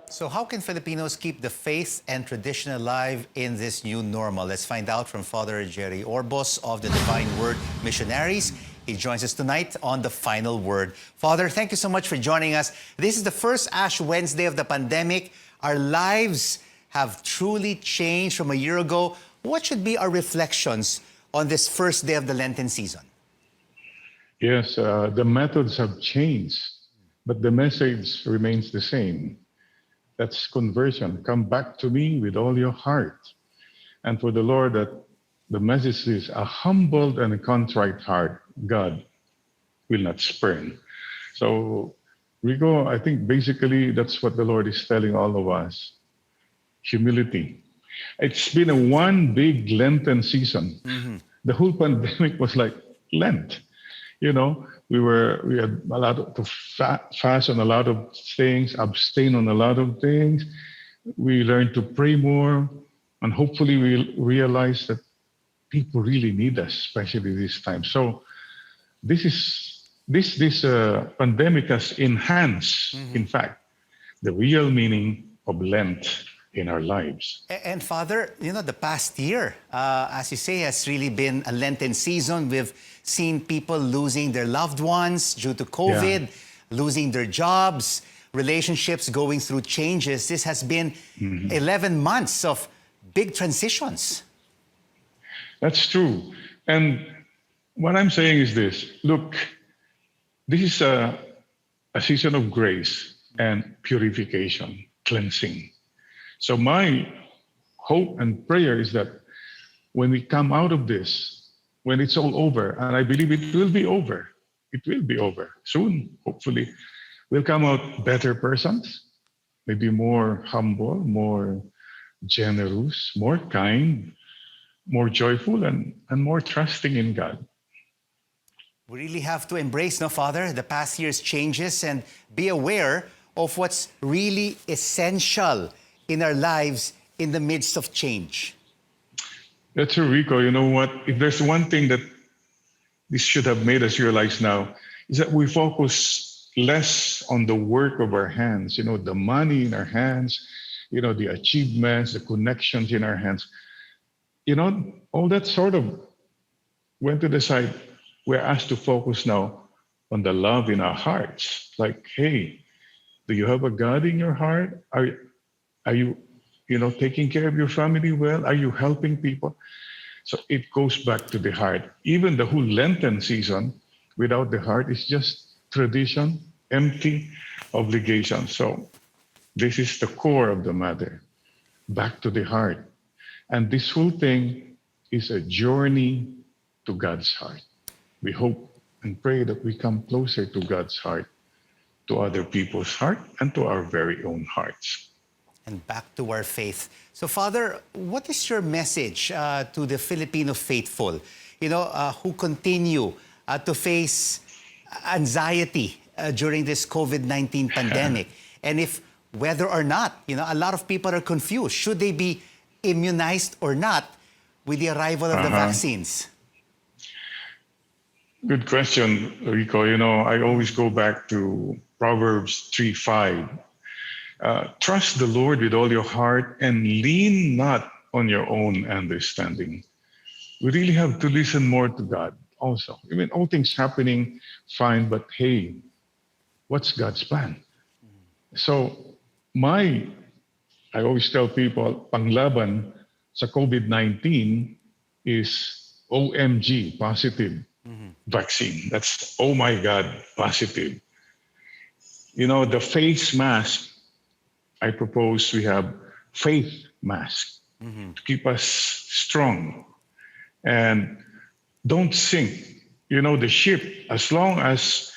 So how can Filipinos keep the faith and tradition alive in this new normal? Let's find out from Father Jerry Orbos of the Divine Word Missionaries. He joins us tonight on The Final Word. Father, thank you so much for joining us. This is the first Ash Wednesday of the pandemic. Our lives have truly changed from a year ago. What should be our reflections on this first day of the Lenten season? Yes, the methods have changed, but the message remains the same. That's conversion. Come back to me with all your heart. And for the Lord, that the message is a humbled and a contrite heart, God will not spurn. So, Rico, I think basically that's what the Lord is telling all of us. Humility. It's been a one big Lenten season. The whole pandemic was like Lent. You know, we had a lot to fast on a lot of things, abstain on a lot of things. We learned to pray more, and hopefully we'll realize that people really need us, especially this time. So this pandemic has enhanced, in fact, the real meaning of Lent in our lives. And Father, you know, the past year, as you say, has really been a Lenten season. We've seen people losing their loved ones due to COVID, losing their jobs, relationships going through changes. This has been 11 months of big transitions. That's true. And what I'm saying is this. Look, this is a season of grace and purification, cleansing. So my hope and prayer is that when we come out of this, when it's all over, and I believe it will be over soon, hopefully, we'll come out better persons, maybe more humble, more generous, more kind, more joyful, and more trusting in God. We really have to embrace, no, Father, the past year's changes and be aware of what's really essential in our lives in the midst of change. That's true, Rico. You know what? If there's one thing that this should have made us realize now, is that we focus less on the work of our hands, you know, the money in our hands, you know, the achievements, the connections in our hands. You know, all that sort of went to the side. We're asked to focus now on the love in our hearts. Like, hey, do you have a God in your heart? Are you, you know, taking care of your family well? Are you helping people? So it goes back to the heart. Even the whole Lenten season without the heart is just tradition, empty obligation. So this is the core of the matter, back to the heart. And this whole thing is a journey to God's heart. We hope and pray that we come closer to God's heart, to other people's heart, and to our very own hearts. And back to our faith. So, Father, what is your message to the Filipino faithful, you know, who continue to face anxiety during this COVID-19 pandemic? And if whether or not, you know, a lot of people are confused. Should they be immunized or not with the arrival of the vaccines? Good question, Rico. You know, I always go back to Proverbs 3:5. Trust the Lord with all your heart and lean not on your own understanding. We really have to listen more to God also. I mean, all things happening, fine, but hey, what's God's plan? So I always tell people, panglaban sa COVID-19 is OMG, positive vaccine. That's, oh my God, positive. You know, the face mask, I propose we have faith mask to keep us strong and don't sink. You know, the ship, as long as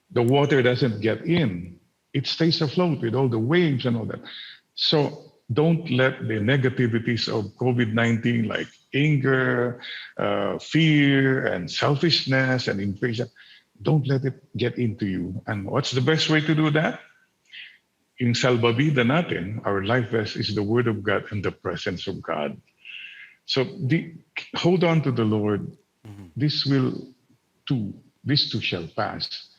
the water doesn't get in, it stays afloat with all the waves and all that. So don't let the negativities of COVID-19 like anger, fear, and selfishness and impatience, don't let it get into you. And what's the best way to do that? In salbabida natin, our life vest is the Word of God and the presence of God. So hold on to the Lord. This too shall pass.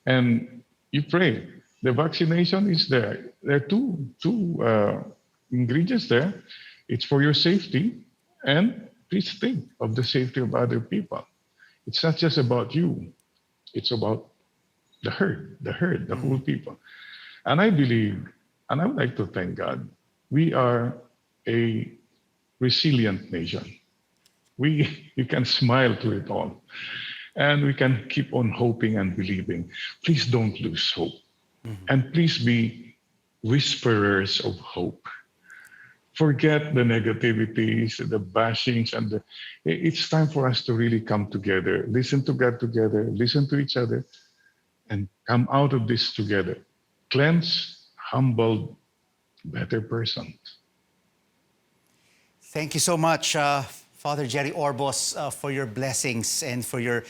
And you pray, The vaccination is there. There are two ingredients there. It's for your safety, and please think of the safety of other people. It's not just about you. It's about the herd, the whole people. And I believe, and I would like to thank God, we are a resilient nation. We can smile through it all. And we can keep on hoping and believing. Please don't lose hope. And please be whisperers of hope. Forget the negativities, the bashings, and it's time for us to really come together, listen to God together, listen to each other, and come out of this together. Cleansed, humbled, better person. Thank you so much, Father Jerry Orbos, for your blessings and for your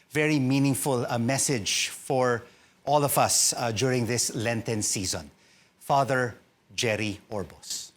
very meaningful message for all of us during this Lenten season. Father Jerry Orbos.